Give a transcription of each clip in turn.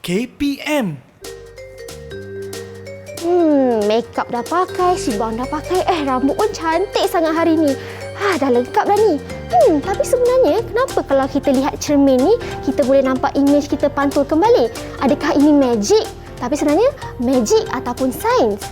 KPM. Makeup dah pakai, sibang dah pakai. Rambut pun cantik sangat hari ni. Dah lengkap dah ni. Tapi sebenarnya kenapa kalau kita lihat cermin ni, kita boleh nampak imej kita pantul kembali? Adakah ini magic? Tapi sebenarnya magic ataupun sains?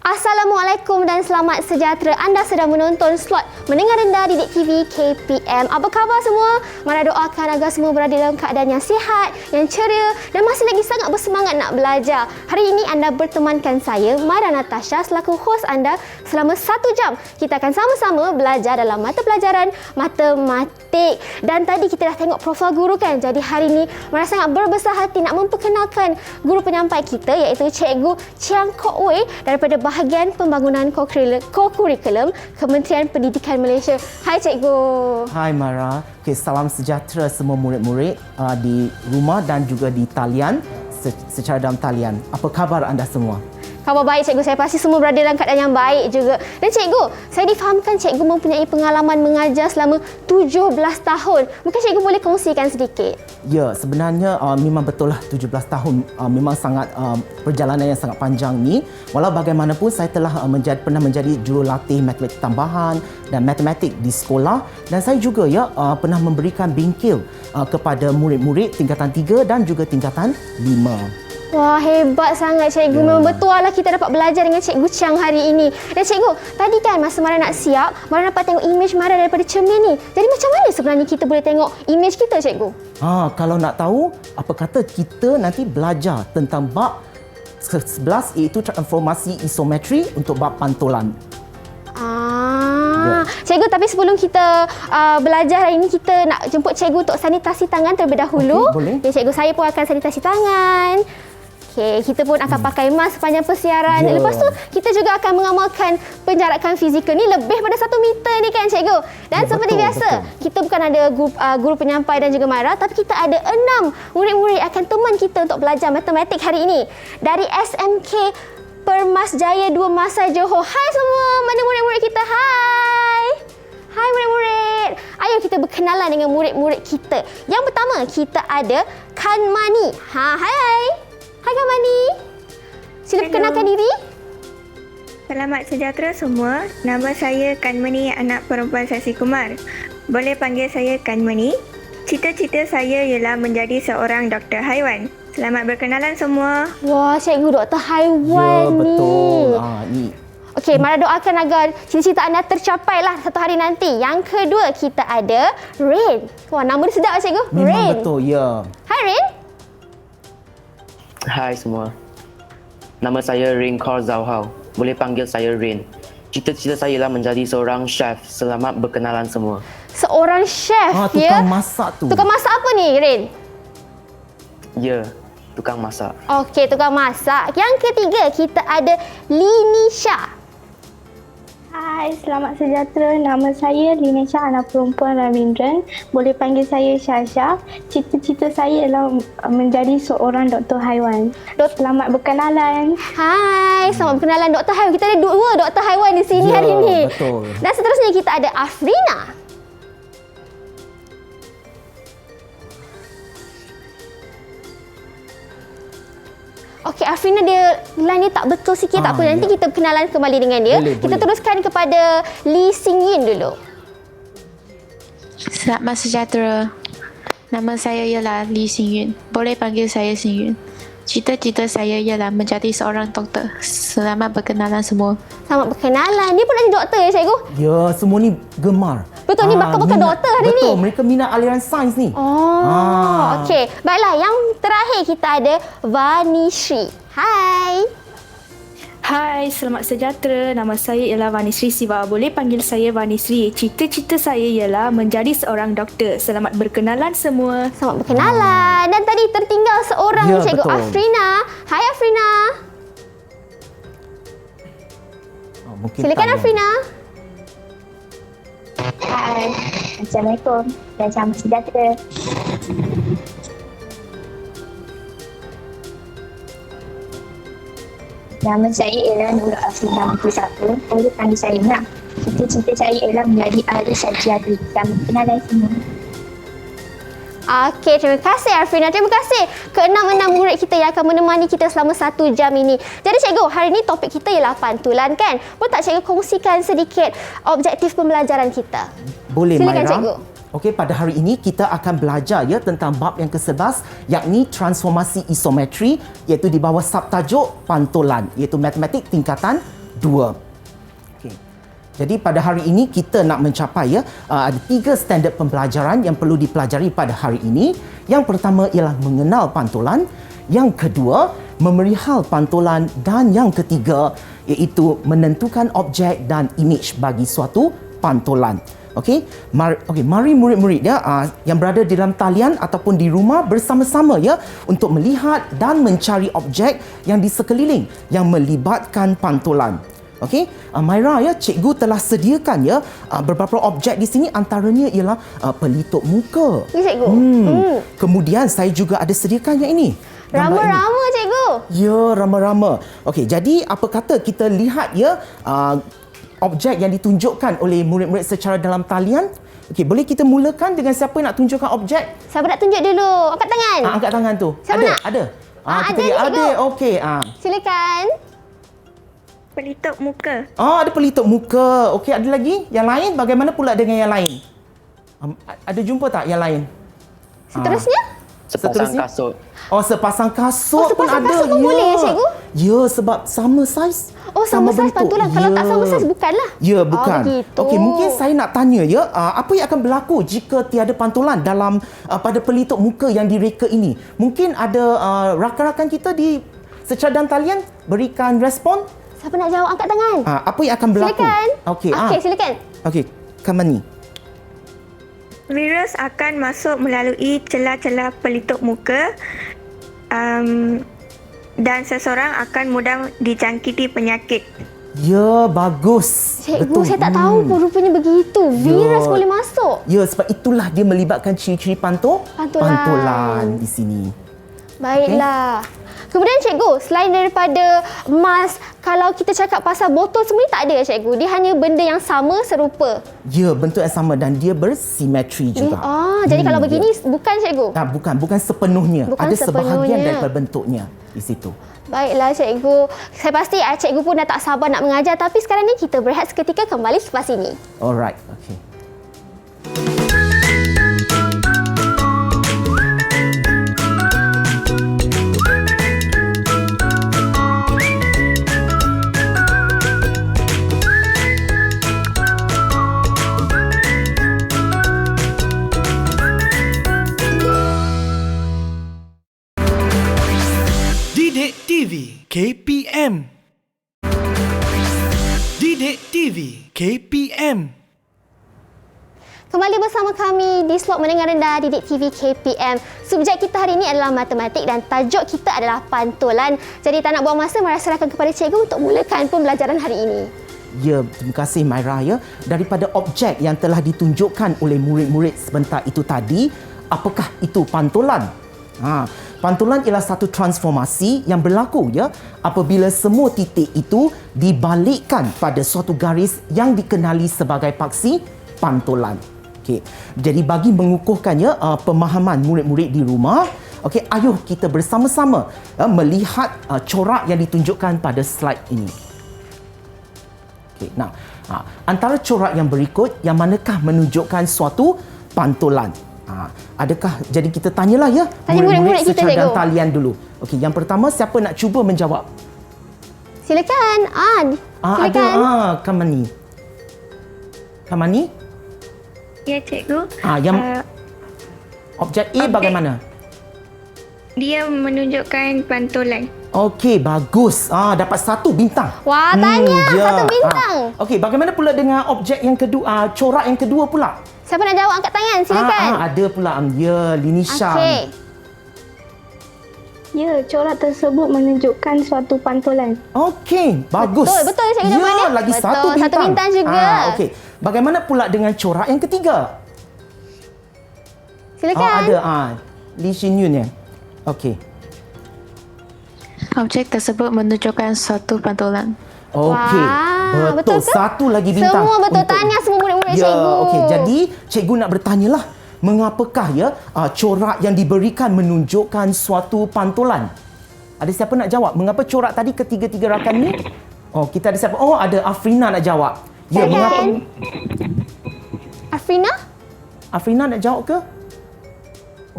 Assalamualaikum dan selamat sejahtera. Anda sedang menonton slot Mendengar Rendah Didik TV KPM. Apa khabar semua? Mana doakan agar semua berada dalam keadaan yang sihat, yang ceria dan masih lagi sangat bersemangat nak belajar. Hari ini anda bertemankan saya, Mara Natasha, selaku hos anda selama 1 jam. Kita akan sama-sama belajar dalam mata pelajaran matematik. Dan tadi kita dah tengok profil guru kan? Jadi hari ini Mara sangat berbesar hati nak memperkenalkan guru penyampai kita, iaitu Cikgu Chiang Kok Wei daripada bahagian pembangunan kokurikulum Kementerian Pendidikan Malaysia. Hai Cikgu. Hai Mara. Salam sejahtera semua murid-murid di rumah dan juga di talian secara dalam talian. Apa khabar anda semua? Khabar baik Cikgu, saya pasti semua berada dalam keadaan yang baik juga. Dan Cikgu, saya difahamkan Cikgu mempunyai pengalaman mengajar selama 17 tahun. Mungkin Cikgu boleh kongsikan sedikit? Ya, sebenarnya memang betul lah 17 tahun. Memang sangat perjalanan yang sangat panjang ni. Walau bagaimanapun saya telah pernah menjadi jurulatih matematik tambahan dan matematik di sekolah. Dan saya juga pernah memberikan bingkil kepada murid-murid tingkatan 3 dan juga tingkatan 5. Wah, hebat sangat Cikgu. Memang betul lah kita dapat belajar dengan Cikgu Chiang hari ini. Dan Cikgu, tadi kan masa Mara nak siap, Mara dapat tengok imej Mara daripada cermin ni. Jadi macam mana sebenarnya kita boleh tengok imej kita, Cikgu? Kalau nak tahu, apa kata kita nanti belajar tentang bab 11, iaitu transformasi isometri untuk bab pantulan. Cikgu, tapi sebelum kita belajar hari ini, kita nak jemput Cikgu untuk sanitasi tangan terlebih dahulu. Okey, boleh. Okay, Cikgu, saya pun akan sanitasi tangan. Okey, kita pun akan pakai mask sepanjang persiaran. Ya. Lepas tu, kita juga akan mengamalkan penjarakan fizikal ni lebih pada 1 meter ni kan Cikgu. Dan seperti biasa, kita bukan ada guru penyampai dan juga Mara, tapi kita ada 6 murid-murid akan teman kita untuk belajar matematik hari ini. Dari SMK Permas Jaya 2 Masai Johor. Hai semua, mana murid-murid kita? Hai. Hai murid-murid. Ayo kita berkenalan dengan murid-murid kita. Yang pertama, kita ada Kan Mani. Hai. Hai Kan Mani. Sila perkenalkan diri. Selamat sejahtera semua. Nama saya Kan Mani, anak perempuan Sasi Kumar. Boleh panggil saya Kan Mani. Cita-cita saya ialah menjadi seorang doktor haiwan. Selamat berkenalan semua. Wah, Cikgu doktor haiwan ni. Ya, betul. Ni. Okey, Mara doakan agar cita-cita anda tercapai lah satu hari nanti. Yang kedua, kita ada Rain. Wah, nama dia sedap Cikgu. Memang Rain. betul, ya. Hai Rain. Hai semua. Nama saya Rain Kaur Zauhao. Boleh panggil saya Rain. Cita-cita saya ialah menjadi seorang chef. Selamat berkenalan semua. Seorang chef Tukang masak tu. Tukang masak apa ni Rain? Ya, tukang masak. Okey, tukang masak. Yang ketiga, kita ada Linisha. Hai, selamat sejahtera. Nama saya Linesha, anak perempuan Ravindran. Boleh panggil saya Syasha. Cita-cita saya ialah menjadi seorang doktor haiwan. Selamat berkenalan. Hai, selamat berkenalan doktor haiwan. Kita ada 2 doktor haiwan di sini hari ini. Betul. Dan seterusnya kita ada Afrina. Okey, Afrina dia line dia tak betul sikit. Tak apa, nanti kita berkenalan kembali dengan dia. Kita teruskan kepada Lee Sing Yin dulu. Selamat sejahtera. Nama saya ialah Lee Sing Yun. Boleh panggil saya Sing Yun. Cita-cita saya ialah menjadi seorang doktor. Selamat berkenalan semua. Selamat berkenalan. Dia pun ada doktor ya, Cikgu? Ya, semua ni gemar. Betul, ni bakal doktor hari ni. Betul, mereka minat aliran sains ni. Okey. Baiklah, yang terakhir kita ada Vanishri. Hai. Hai, selamat sejahtera. Nama saya ialah Vanisri Siva. Boleh panggil saya Vanisri. Cita-cita saya ialah menjadi seorang doktor. Selamat berkenalan semua. Selamat berkenalan. Dan tadi tertinggal seorang Ya, Cikgu betul. Afrina. Hai Afrina. Mungkin Silakan tak, Afrina. Hai, Assalamualaikum dan selamat sejahtera. Nama saya ialah Nurul Afrina Binti Sapu. Boleh panggil saya Nak. Cita-cita saya ialah menjadi ahli psikiatri. Selamat berkenalan semua. Okey, terima kasih Afrina. Terima kasih ke-6 murid kita yang akan menemani kita selama 1 jam ini. Jadi cikgu, hari ini topik kita ialah pantulan kan? Boleh tak cikgu kongsikan sedikit objektif pembelajaran kita? Boleh, Silakan, Maira. cikgu. Okey, pada hari ini kita akan belajar ya tentang bab yang ke-11 yakni transformasi isometri iaitu di bawah subtajuk pantulan iaitu matematik tingkatan 2. Okey. Jadi pada hari ini kita nak mencapai ada 3 standard pembelajaran yang perlu dipelajari pada hari ini. Yang pertama ialah mengenal pantulan, yang kedua memerihal pantulan dan yang ketiga iaitu menentukan objek dan imej bagi suatu pantulan. Okey, mari murid-murid yang berada di dalam talian ataupun di rumah bersama-sama untuk melihat dan mencari objek yang di sekeliling yang melibatkan pantulan. Okey, Maira cikgu telah sediakan beberapa objek di sini, antaranya ialah pelitup muka. Ya cikgu. Kemudian saya juga ada sediakan yang ini. Gambar ini. Rama-rama cikgu. Ya, rama-rama. Okey, jadi apa kata kita lihat objek yang ditunjukkan oleh murid-murid secara dalam talian. Okey, boleh kita mulakan dengan siapa yang nak tunjukkan objek? Siapa nak tunjuk dulu? Angkat tangan. Angkat tangan tu. Siapa ada? nak? Ada. ada Kita lihat. ni, Ada. cikgu. Okey. Silakan. Pelitup muka. Ada pelitup muka. Okey, ada lagi? Yang lain bagaimana pula dengan yang lain? Ada jumpa tak yang lain? Seterusnya? Sepasang Seterusnya? kasut. Sepasang kasut pun sepasang ada. kasut pun boleh ya, cikgu? Ya, sebab sama saiz. Oh, sama saiz bentuk. pantulan. Kalau tak sama saiz, bukanlah. Ya, bukan. begitu. Okey, mungkin saya nak tanya apa yang akan berlaku jika tiada pantulan dalam pada pelitup muka yang direka ini? Mungkin ada rakan-rakan kita di secara dalam talian berikan respon. Siapa nak jawab? Angkat tangan. Apa yang akan berlaku? Silakan. Okey, Okey, silakan. Okey, Kamani. Virus akan masuk melalui celah-celah pelitup muka dan seseorang akan mudah dijangkiti penyakit. Ya, bagus. Cikgu, saya tak tahu pun rupanya begitu. Virus boleh masuk. Ya, sebab itulah dia melibatkan ciri-ciri pantulan di sini. Baiklah. Kemudian cikgu, selain daripada mask, kalau kita cakap pasal botol semua ni tak ada cikgu. Dia hanya benda yang sama, serupa. Ya, bentuk yang sama dan dia bersimetri juga. Jadi kalau ya. begini bukan cikgu. Bukan sepenuhnya. Bukan ada sebahagian sepenuhnya. daripada bentuknya di situ. Baiklah cikgu. Saya pasti cikgu pun dah tak sabar nak mengajar, tapi sekarang ni kita berehat seketika, kembali selepas ini. Alright, okay. Didik TV KPM. Didik TV KPM. Kembali bersama kami di slot mendengar rendah Didik TV KPM. Subjek kita hari ini adalah matematik dan tajuk kita adalah pantulan. Jadi tak nak buang masa, mari serahkan kepada cikgu untuk mulakan pembelajaran hari ini. Ya, terima kasih Maira Daripada objek yang telah ditunjukkan oleh murid-murid sebentar itu tadi, apakah itu pantulan? Pantulan ialah satu transformasi yang berlaku apabila semua titik itu dibalikkan pada suatu garis yang dikenali sebagai paksi pantulan. Okey. Jadi bagi mengukuhkannya pemahaman murid-murid di rumah, okey, ayuh kita bersama-sama melihat corak yang ditunjukkan pada slide ini. Okey, nah, antara corak yang berikut yang manakah menunjukkan suatu pantulan? Adakah, jadi kita tanyalah Tanya murid-murid kita, secara dalam cikgu. talian dulu. Okey, yang pertama siapa nak cuba menjawab? Silakan. Silakan. Ada Kamani? Ya, cikgu. Yang objek A bagaimana? Dia menunjukkan pantulan. Okey, bagus. Dapat 1 bintang. Wah, tahniah, 1 bintang. Okey, bagaimana pula dengan objek yang kedua, corak yang kedua pula? Siapa nak jawab angkat tangan? Silakan. Ada pula. Ya, Linisha. Okey. Ya, corak tersebut menunjukkan suatu pantulan. Okey, bagus. Betul cikgu jawapan dia. Lagi Betul, 1 bintang. 1 bintang juga. Okey. Bagaimana pula dengan corak yang ketiga? Silakan. Ada Lee Xin Yun ya. Okey. Objek tersebut menunjukkan suatu pantulan. Okey. Wah, Betul. betul ke? 1 lagi bintang. Semua betul. untuk- Tahniah semua murid-murid Ya, cikgu. okey. Jadi, cikgu nak bertanyalah, mengapakah corak yang diberikan menunjukkan suatu pantulan? Ada siapa nak jawab? Mengapa corak tadi ketiga-tiga rakan ni? Kita ada siapa? Ada Afrina nak jawab. Ya, Silakan. mengapa? Afrina nak jawab ke?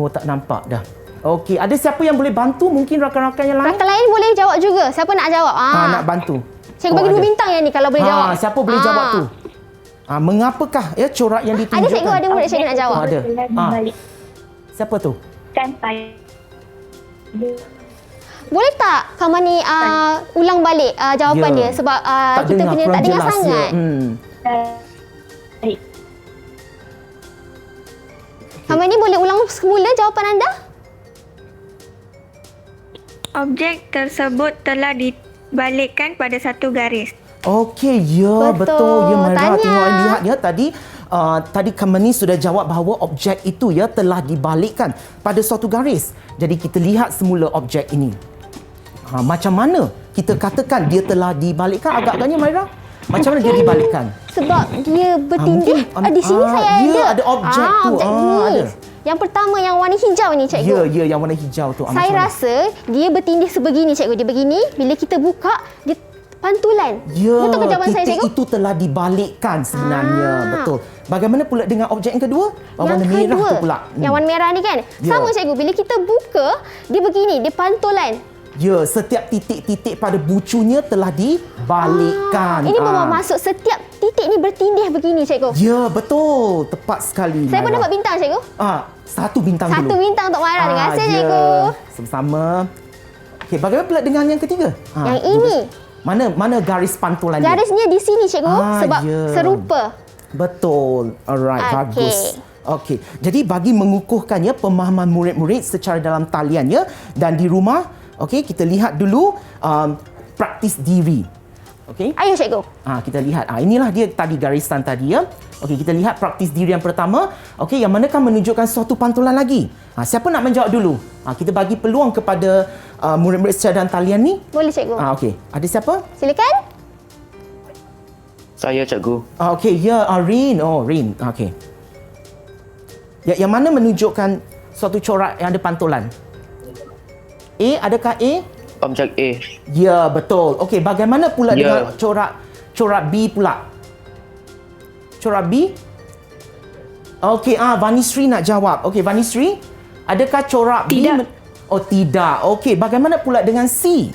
Tak nampak dah. Okey, ada siapa yang boleh bantu? Mungkin rakan-rakan yang lain? Rakan lain boleh jawab juga. Siapa nak jawab? Nak bantu. Cikgu bagi 2 bintang yang ni kalau boleh jawab. Siapa boleh jawab tu? Mengapakah corak yang ditunjukkan? Ada cikgu, ada murid cikgu nak jawab. Ada. Balik. Siapa tu? Kan saya. Boleh tak Kamani ulang balik jawapan Ya. dia sebab Tak kita dengar, punya kurang tak dengar jelas, sangat. Baik. Kamani boleh ulang semula jawapan anda? Objek tersebut telah dibalikkan pada satu garis. Okey, ya Betul. betul. Ya, Maira, Tahniah. tengok lihat ya tadi Kamani sudah jawab bahawa objek itu telah dibalikkan pada suatu garis. Jadi kita lihat semula objek ini. Macam mana kita katakan dia telah dibalikkan agak-agaknya, Maira? Macam mana dia dibalikkan? Sebab dia bertindih. mungkin, Di sini saya ya, ada. ada objek tu. Objek ni. Ada. Yang pertama yang warna hijau ni cikgu. Ya, yang warna hijau tu. Saya Macam mana? rasa dia bertindih sebegini cikgu. Dia begini, bila kita buka dia pantulan. Ya, Betul ke jawapan saya titik cikgu? itu telah dibalikkan sebenarnya. Betul. Bagaimana pula dengan objek yang kedua? Warna merah tu pula. Yang warna merah ni kan? Ya. Sama cikgu, bila kita buka dia begini, dia pantulan. Ya, setiap titik-titik pada bucunya telah dibalikkan. Ini bermaksud setiap titik ni bertindih begini cikgu. Ya, betul. Tepat sekali. Saya pun Maira. dapat bintang cikgu. 1 bintang dulu. 1 bintang untuk Maira. Terima kasih ya. cikgu. Sama-sama. Okey, bagaimana pula dengan yang ketiga? Yang ini. Mana garis pantulan dia? Garisnya di sini cikgu sebab ya. serupa. Betul. Alright, Okey. bagus. Okey. Jadi bagi mengukuhkannya pemahaman murid-murid secara dalam taliannya dan di rumah, okey, kita lihat dulu praktis diri. Okey. Ayo cikgu. Kita lihat. Inilah dia tadi garisan tadi ya. Okey, kita lihat praktis diri yang pertama. Okey, yang manakah menunjukkan suatu pantulan lagi? Siapa nak menjawab dulu? Kita bagi peluang kepada murid-murid secara dalam talian ni. Boleh cikgu. Okey. Ada siapa? Silakan. Saya cikgu. Okey, ya, Rin. Rin. Okey. Yang mana menunjukkan suatu corak yang ada pantulan? A, adakah A? Objek A. Ya, betul. Okey, bagaimana pula Ya. dengan corak B pula? Corak B? Okey, Vanisri nak jawab. Okey, Vanisri, adakah corak B? Tidak. Tidak. Okey, bagaimana pula dengan C?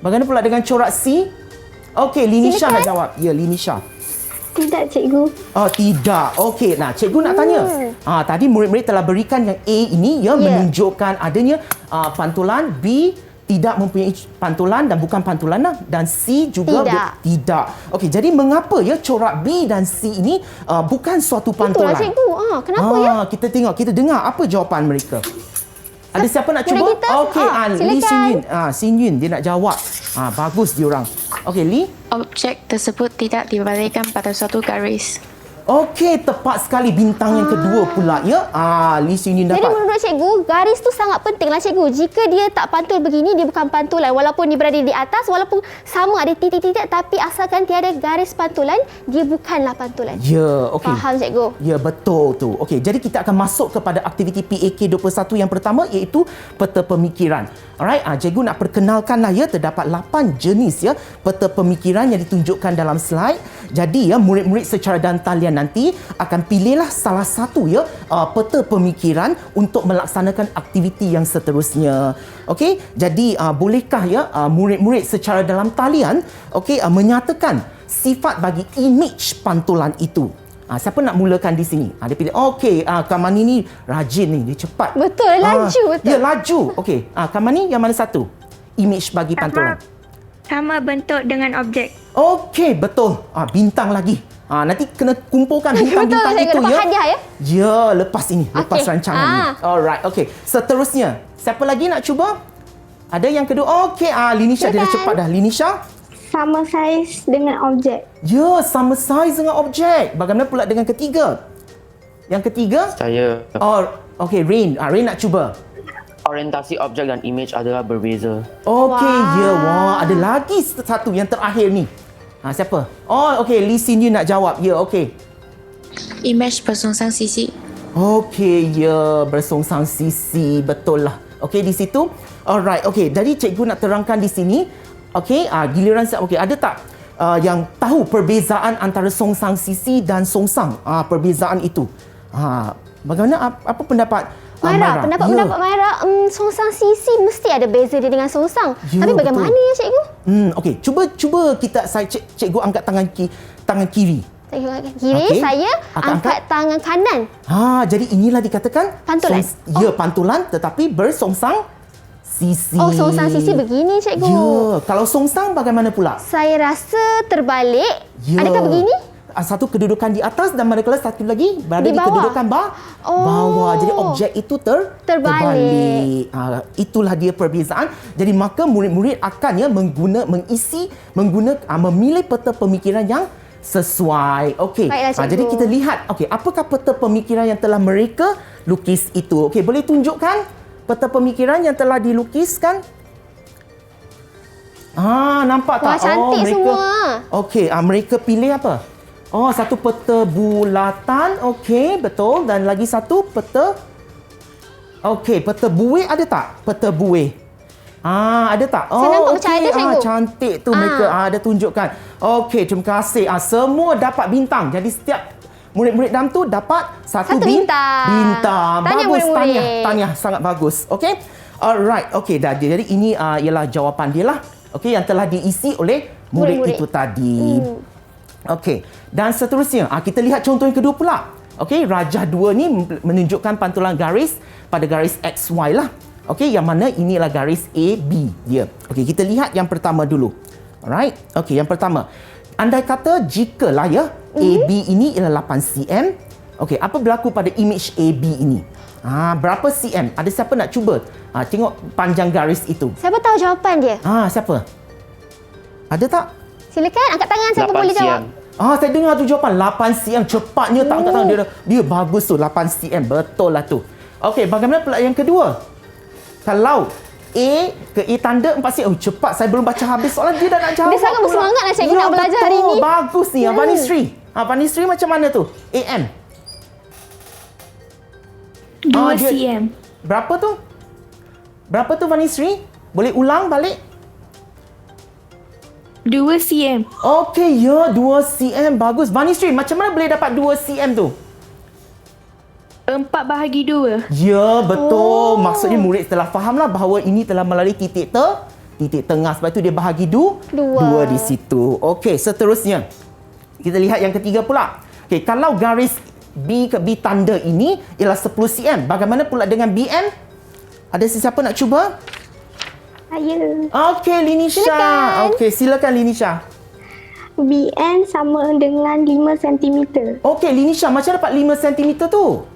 Bagaimana pula dengan corak C? Okey, Linisha nak jawab. Ya, Linisha. Tidak cikgu. Tidak. Okey, cikgu nak tanya. Tadi murid-murid telah berikan yang A ini menunjukkan adanya pantulan, B tidak mempunyai pantulan dan bukan pantulan dan C juga tidak. Okey, jadi mengapa corak B dan C ini bukan suatu pantulan? Itulah cikgu. Kenapa ya? Kita tengok, kita dengar apa jawapan mereka. Ada siapa nak cuba? Murid kita? Okey, Lee silakan. Xin Yun. Xin Yun dia nak jawab. Bagus diorang. Okey, Lee. Objek tersebut tidak dibalikkan pada suatu garis. Okey, tepat sekali bintang yang kedua pula ya. Lee Xin Yun Jadi dapat. menurut cikgu, garis tu sangat penting lah cikgu. Jika dia tak pantul begini, dia bukan pantulan. Walaupun dia berada di atas, walaupun sama ada titik-titik, tapi asalkan tiada garis pantulan, dia bukanlah pantulan. Ya, okey. Faham cikgu? Ya, betul tu. Okey, jadi kita akan masuk kepada aktiviti PAK 21 yang pertama iaitu peta pemikiran. Alright, cikgu nak perkenalkanlah terdapat 8 jenis peta pemikiran yang ditunjukkan dalam slide. Jadi murid-murid secara dan talian nanti akan pilihlah salah satu peta pemikiran untuk melaksanakan aktiviti yang seterusnya. Okey, jadi bolehkah murid-murid secara dalam talian menyatakan sifat bagi imej pantulan itu? Siapa nak mulakan di sini? Dia pilih, okey, Kamani ni rajin ni, dia cepat. Betul, laju, betul. Ya, laju. Okey, Kamani yang mana satu? Image bagi pantulan. Sama bentuk dengan objek. Okey, betul. Bintang lagi. Nanti kena kumpulkan bintang-bintang Betul, itu dapat ya. hadiah ya? Ya, lepas ini, lepas Okey. rancangan ni. Alright, okey. Seterusnya, siapa lagi nak cuba? Ada yang kedua. Okey, Linisha dia dah Silakan. cepat dah. Linisha? Sama saiz dengan objek. Ya, sama saiz dengan objek. Bagaimana pula dengan ketiga? Yang ketiga? Saya Okey, Rain. Rain nak cuba. orientasi objek dan image adalah berbeza. Okey, ya. Wah, ada lagi satu yang terakhir ni. Siapa? Okey, Lee Sin Yun nak jawab. Ya, okey. Image bersongsang sisi. Okey, ya, bersongsang sisi. Betul lah. Okey, di situ. Alright, okey. Jadi cikgu nak terangkan di sini. Okey, giliran saya. Okey, ada tak yang tahu perbezaan antara songsang sisi dan songsang? Perbezaan itu. Bagaimana? Apa pendapat Maira, pendapat Maira, songsang sisi mesti ada beza dia dengan songsang. Ya, Tapi bagaimana betul. ya cikgu? Okey, cuba cikgu angkat tangan kiri. Kiri, Okey. saya Angkat. angkat tangan kanan. Jadi inilah dikatakan Pantulan. Ya, pantulan tetapi bersongsang sisi. Oh, songsang sisi begini cikgu. Ya, kalau songsang bagaimana pula? Saya rasa terbalik. Ya. Adakah begini? Satu kedudukan di atas dan manakala satu lagi berada di bawah. kedudukan bawah. Jadi objek itu terbalik. Itulah dia perbezaan. Jadi maka murid-murid akan memilih peta pemikiran yang sesuai. Okey. Baiklah, cikgu. Jadi kita lihat apakah peta pemikiran yang telah mereka lukis itu. Okey, boleh tunjukkan peta pemikiran yang telah dilukiskan? Nampak tak? Wah, cantik mereka, semua. Okey, mereka pilih apa? Satu peta bulatan. Okey, betul. Dan lagi satu peta. Okey, peta buih ada tak? Peta buih. Ada tak? Saya nampak macam ada, cikgu. Cantik tu mereka ada tunjukkan. Okey, terima kasih. Semua dapat bintang. Jadi setiap murid-murid dalam tu dapat satu bintang. Tahniah, Bagus, murid-murid. tahniah. Sangat bagus. Okey. Alright. Okey, dah. Jadi ini ialah jawapan dia lah. Okey, yang telah diisi oleh murid itu tadi. Okey. Dan seterusnya, kita lihat contoh yang kedua pula. Okey, Rajah 2 ni menunjukkan pantulan garis pada garis XY lah. Okey, yang mana inilah garis AB dia. Okey, kita lihat yang pertama dulu. Alright. Okey, yang pertama. Andai kata jikalah AB ini ialah 8 cm. Okey, apa berlaku pada image AB ini? Berapa cm? Ada siapa nak cuba? Tengok panjang garis itu. Siapa tahu jawapan dia? Siapa? Ada tak? Silakan angkat tangan siapa 8 boleh jawab. cm. Saya dengar tu jawapan 8 cm. Cepatnya tak angkat tangan dia bagus tu 8 cm. Betul lah tu. Okey, bagaimana pula yang kedua? Kalau A ke A tanda 4 cm. Cepat, saya belum baca habis soalan dia dah nak jawab. Dia sangat pula. bersemangat lah cikgu nak belajar hari ni. Bagus ni. Vani Sri. Vani Sri macam mana tu? AM. 2 dia- cm. Berapa tu? Berapa tu Vani Sri? Boleh ulang balik? 2 cm. Okey, ya 2 cm. Bagus. Vani Sri, macam mana boleh dapat 2 cm tu? 4/2. Ya, betul. Maksudnya murid telah fahamlah bahawa ini telah melalui titik tengah. Sebab itu dia bahagi dua di situ. Okey, seterusnya. Kita lihat yang ketiga pula. Okey, kalau garis B ke B tanda ini ialah 10 cm. Bagaimana pula dengan BM? Ada sesiapa nak cuba? Saya. Okey, Linisha. Silakan. Okey, silakan Linisha. BN sama dengan 5 cm. Okey, Linisha, macam dapat 5 cm tu?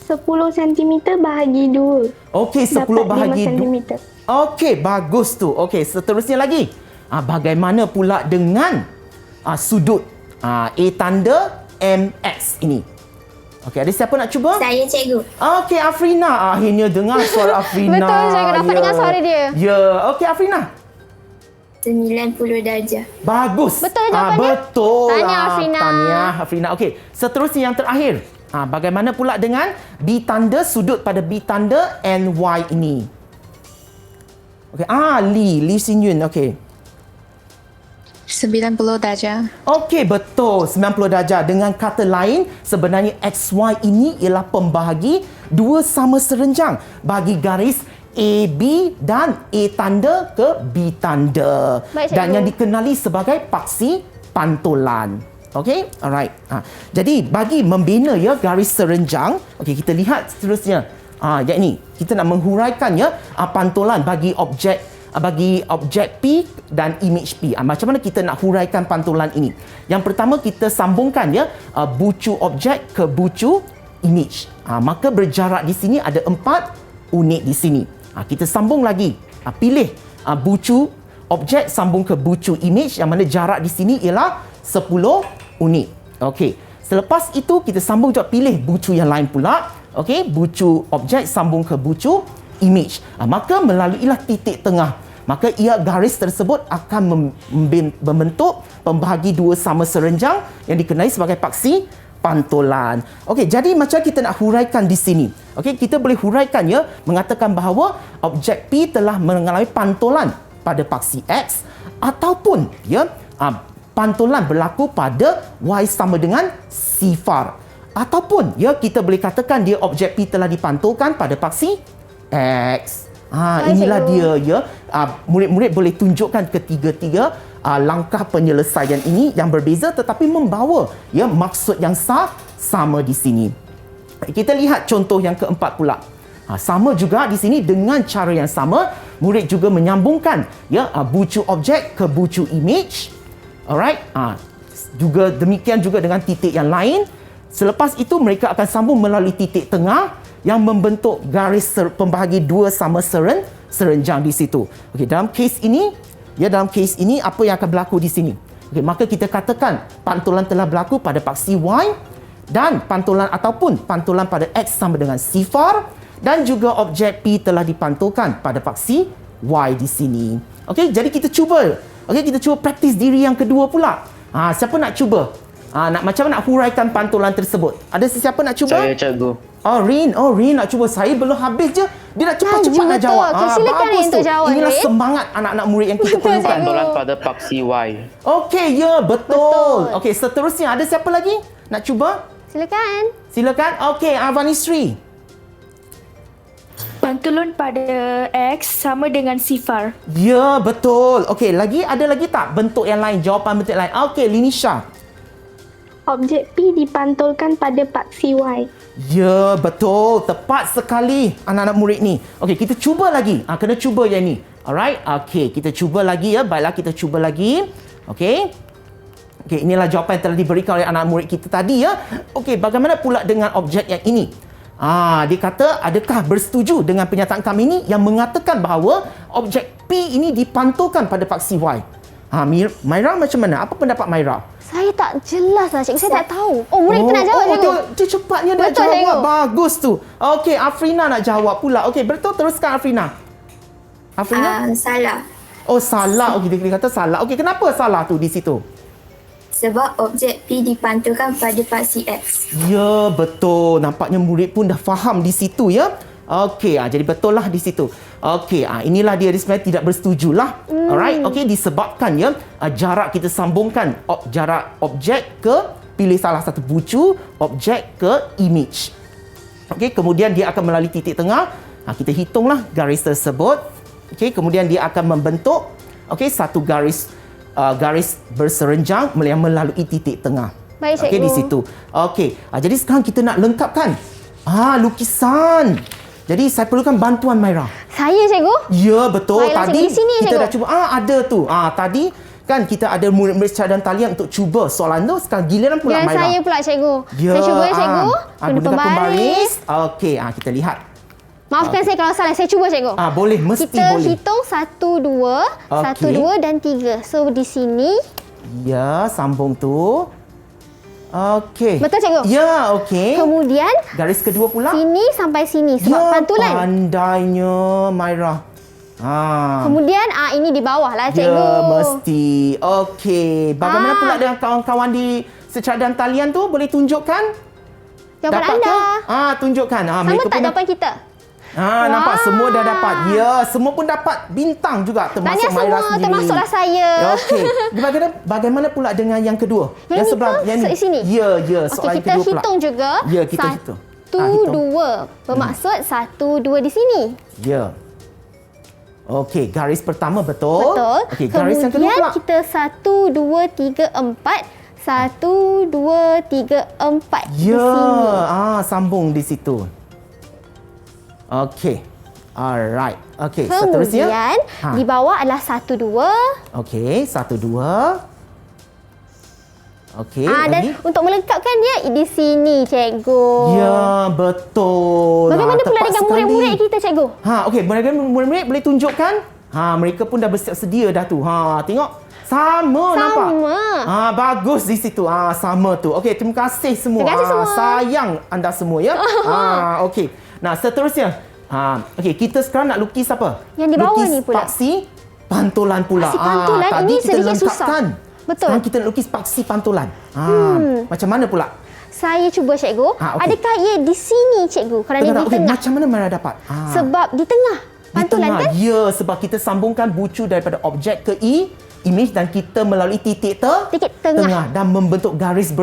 10 cm bahagi 2. Okey, 10 bahagi 2. cm. Okey, bagus tu. Okey, seterusnya lagi. Bagaimana pula dengan sudut A tanda MX ini? Okey, ada siapa nak cuba? Saya cikgu. Okey, Afrina. Akhirnya dengar suara Afrina. Betul, saya dapat dengar suara dia. Ya, okey Afrina. 90 darjah. Bagus. Betul jawapannya? Betul. Tahniah, Afrina. Tahniah, Afrina. Okey, seterusnya yang terakhir. Bagaimana pula dengan B tanda sudut pada B tanda NY ini? Okey, Lee Sin Yun. Okey. 90 darjah. Okey, betul. 90 darjah. Dengan kata lain, sebenarnya XY ini ialah pembahagi dua sama serenjang bagi garis AB dan A tanda ke B tanda. Baik, cikgu. Dan yang dikenali sebagai paksi pantulan. Okey, alright. Jadi bagi membina ya garis serenjang, okey kita lihat seterusnya. Yang ini kita nak menghuraikan ya pantulan bagi objek P dan image P. Macam mana kita nak huraikan pantulan ini? Yang pertama kita sambungkan ya bucu objek ke bucu image. Maka berjarak di sini ada 4 unit di sini. Kita sambung lagi. Pilih bucu objek sambung ke bucu image yang mana jarak di sini ialah 10 unit. Okey. Selepas itu kita sambung juga pilih bucu yang lain pula. Okey, bucu objek sambung ke bucu image. Maka melaluilah titik tengah. Maka ia garis tersebut akan membentuk pembahagi dua sama serenjang yang dikenali sebagai paksi pantulan. Okey, jadi macam kita nak huraikan di sini. Okey, kita boleh huraikan ya mengatakan bahawa objek P telah mengalami pantulan pada paksi X ataupun ya pantulan berlaku pada Y sama dengan sifar. Ataupun ya kita boleh katakan dia objek P telah dipantulkan pada paksi X. Inilah dia ya. Murid-murid boleh tunjukkan ketiga-tiga langkah penyelesaian ini yang berbeza tetapi membawa ya maksud yang sama di sini. Kita lihat contoh yang keempat pula. Sama juga di sini dengan cara yang sama, murid juga menyambungkan ya bucu objek ke bucu image. Alright. Juga demikian juga dengan titik yang lain. Selepas itu mereka akan sambung melalui titik tengah yang membentuk garis pembahagi dua sama serenjang di situ. Okey, dalam kes ini apa yang akan berlaku di sini? Okey, maka kita katakan pantulan telah berlaku pada paksi Y dan pantulan pada X sama dengan sifar dan juga objek P telah dipantulkan pada paksi Y di sini. Okey, jadi kita cuba. Okey, kita cuba praktis diri yang kedua pula. Siapa nak cuba? Macam mana nak huraikan pantulan tersebut? Ada sesiapa nak cuba? Saya, cikgu. Rin nak cuba. Saya belum habis je. Dia nak cepat-cepat nak jawab. Silakan Rin untuk jawab. Inilah semangat anak-anak murid yang kita perlukan. Pantulan pada paksi Y. Okey, ya, betul. Okey, seterusnya ada siapa lagi nak cuba? Silakan. Okey, Vanisri. Pantulan pada X sama dengan sifar. Ya, betul. Okey, ada lagi tak bentuk yang lain, jawapan bentuk lain? Okey, Linisha. Objek P dipantulkan pada paksi Y. Ya, betul. Tepat sekali anak-anak murid ni. Okey, kita cuba lagi. Kena cuba yang ni. Alright. Okey, kita cuba lagi ya. Baiklah, kita cuba lagi. Okey. Okey, inilah jawapan yang telah diberikan oleh anak murid kita tadi ya. Okey, bagaimana pula dengan objek yang ini? Dia kata, adakah bersetuju dengan pernyataan kami ini yang mengatakan bahawa objek P ini dipantulkan pada paksi Y? Maira macam mana? Apa pendapat Maira? Saya tak jelas lah, cikgu. Saya tak tahu. Murid kita nak jawab, cikgu. Dia cepatnya nak Betul, jawab. cikgu. Bagus tu. Okey, Afrina nak jawab pula. Okey, betul. Teruskan, Afrina. Salah. Oh, salah. Okey, dia kata salah. Okey, kenapa salah tu di situ? Sebab objek P dipantulkan pada paksi X. Ya, betul. Nampaknya murid pun dah faham di situ ya. Okey, jadi betul lah di situ. Okey, inilah dia sebenarnya tidak bersetujulah. Alright, okey, disebabkan ya jarak kita sambungkan jarak objek ke pilih salah satu bucu objek ke image. Okey, kemudian dia akan melalui titik tengah. Kita hitunglah garis tersebut. Okey, kemudian dia akan membentuk satu garis berserenjang yang melalui titik tengah. Baik, cikgu. Okey, di situ. Okey, jadi sekarang kita nak lengkapkan lukisan. Jadi saya perlukan bantuan Maira. Saya, cikgu? Ya, betul. Baiklah, tadi cikgu, di sini, kita cikgu. dah cuba. Ada tu. Tadi kan kita ada murid-murid secara dan talian untuk cuba soalan tu. Sekarang giliran pula Giliran Maira. saya pula, cikgu. Ya, Saya cuba, cikgu. Guna gunakan pembaris. Okey, kita lihat. Maafkan saya kalau salah. Saya cuba, cikgu. Boleh, mesti Kita boleh. hitung 1, 2, 1, 2 dan 3. So, di sini. Ya, sambung tu. Okey. Betul, cikgu? Ya, okey. Kemudian, Garis kedua pula. sini sampai sini. Sebab pantulan. Pandainya Maira. Kemudian, ini di bawah lah, cikgu. Ya, mesti. Okey. Bagaimana pula dengan kawan-kawan di secara dan talian tu? Boleh tunjukkan? Jawapan dapat anda. Ke? Tunjukkan. Sama Mereka tak pun jawapan kita? nampak semua dah dapat. Ya, semua pun dapat bintang juga termasuk Tahniah Maira semua, sendiri. termasuklah saya. Okey. Bagaimana pula dengan yang kedua? Yang sebelah itu, yang ni. sini. Ya, Okey, soalan kita kedua pula. hitung juga. Ya, kita hitung. 1, 2. Bermaksud 1, 2 di sini. Ya. Okey, garis pertama betul. Betul. Okey, garis yang kedua Kemudian pula. kita 1, 2, 3, 4 1, 2, 3, 4 di Ya, sini. sambung di situ. Okey. Alright. Okey, seterusnya. Kemudian di bawah adalah 1, 2. Okey, 1, 2. Okey, Dan lagi. untuk melengkapkan dia di sini, cikgu. Ya, betul. Bagaimana pula tepat dengan sekali. murid-murid kita, cikgu? Okey, murid-murid boleh tunjukkan? Mereka pun dah bersiap sedia dah tu. Tengok. Sama nampak? Sama. Bagus di situ. Sama tu. Okey, terima kasih semua. Terima kasih semua. Sayang anda semua ya. Okey. Nah, seterusnya. Okey, kita sekarang nak lukis apa? Yang di bawah lukis ni pula. paksi pantulan pula. Paksi pantulan tadi ini kita sedikit susah. lengkapkan. Betul. Sekarang kita nak lukis paksi pantulan. Macam mana pula? Saya cuba, cikgu. Okey. Adakah ia di sini, cikgu? Kerana di Okey, tengah. macam mana Mara dapat? Sebab di tengah pantulan di tengah. kan? Ya, sebab kita sambungkan bucu daripada objek ke image dan kita melalui titik tengah. dan membentuk garis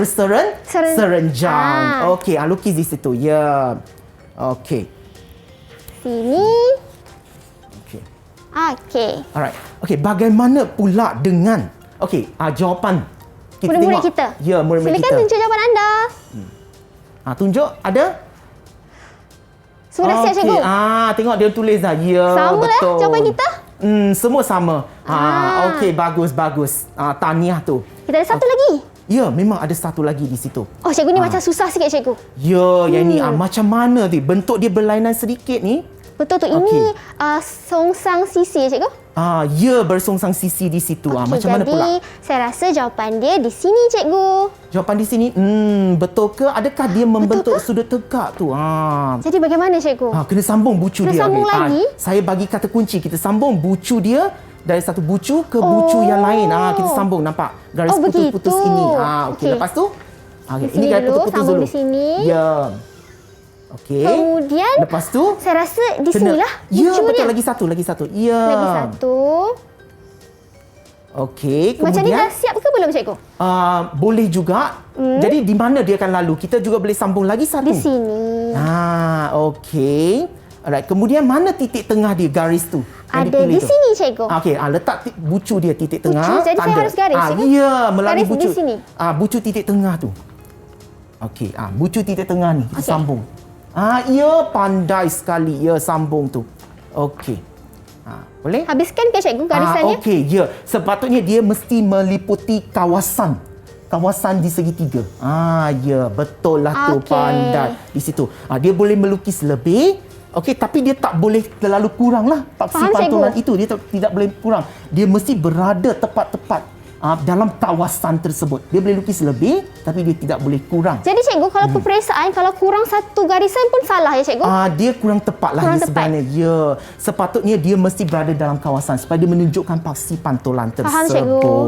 serenjang. Okey, lukis di situ. Ya. Okey. Sini. Okey. Okey. Alright. Okey, bagaimana pula dengan jawapan kita Murid-murid tengok. kita. Ya, murid-murid Silakan kita. tunjuk jawapan anda. Tunjuk ada? Semua dah siap, cikgu? Tengok dia tulis dah. Ya, Sama lah betul. jawapan kita. Semua sama. Okey, bagus. Tahniah tu. Kita ada satu lagi. Ya, memang ada satu lagi di situ. Oh, cikgu ni macam susah sikit, cikgu. Ya, yang ni macam mana tu? Bentuk dia berlainan sedikit ni. Betul tu. Ini songsang sisi, cikgu. Ya, bersongsang sisi di situ. Macam mana pula? Jadi, saya rasa jawapan dia di sini, cikgu. Jawapan di sini, betul ke? Adakah dia membentuk sudut tegak tu? Jadi, bagaimana, cikgu? Kena sambung bucu dia. Sambung lagi? Saya bagi kata kunci. Kita sambung bucu dia dari satu bucu ke bucu yang lain. Kita sambung, nampak? Garis putus-putus begitu. ini. Okey, Okey. lepas tu? Di Ini sini garis dulu, putus-putus sambung dulu. di sini. Ya. Okey. Kemudian, Lepas tu? saya rasa di sinilah Ya, bucunya. betul. Lagi satu. Ya. Lagi satu. Okey, Macam ni dah kemudian siap ke belum, cikgu? boleh juga. Jadi di mana dia akan lalu? Kita juga boleh sambung lagi satu. Di sini. Okey. Alright, kemudian mana titik tengah dia, garis tu? yang Ada dipilih di tu? sini, cikgu. Okey, letak bucu dia titik tengah. jadi saya tanda. harus garis, cikgu? Ya, melalui Garis di bucu. sini. Bucu titik tengah tu. Okey, bucu titik tengah ni kita Okey. sambung. Ya, pandai sekali. Ya, sambung tu. Okey. Boleh? Habiskan ke, cikgu, garisannya? Okey, ya. Sepatutnya dia mesti meliputi kawasan di segitiga. Ya, betul lah tu. Okey. Pandai di situ. Dia boleh melukis lebih. Okey, tapi dia tak boleh terlalu kurang lah. Paksi Faham, pantulan cikgu. itu dia tidak boleh kurang. Dia mesti berada tepat-tepat dalam kawasan tersebut. Dia boleh lukis lebih, tapi dia tidak boleh kurang. Jadi, cikgu, kalau peperiksaan, kalau kurang satu garisan pun salah ya, cikgu? Dia kurang tepat lah Kurang dia sebenarnya. Ya, sepatutnya dia mesti berada dalam kawasan supaya dia menunjukkan paksi pantulan tersebut. Faham, cikgu.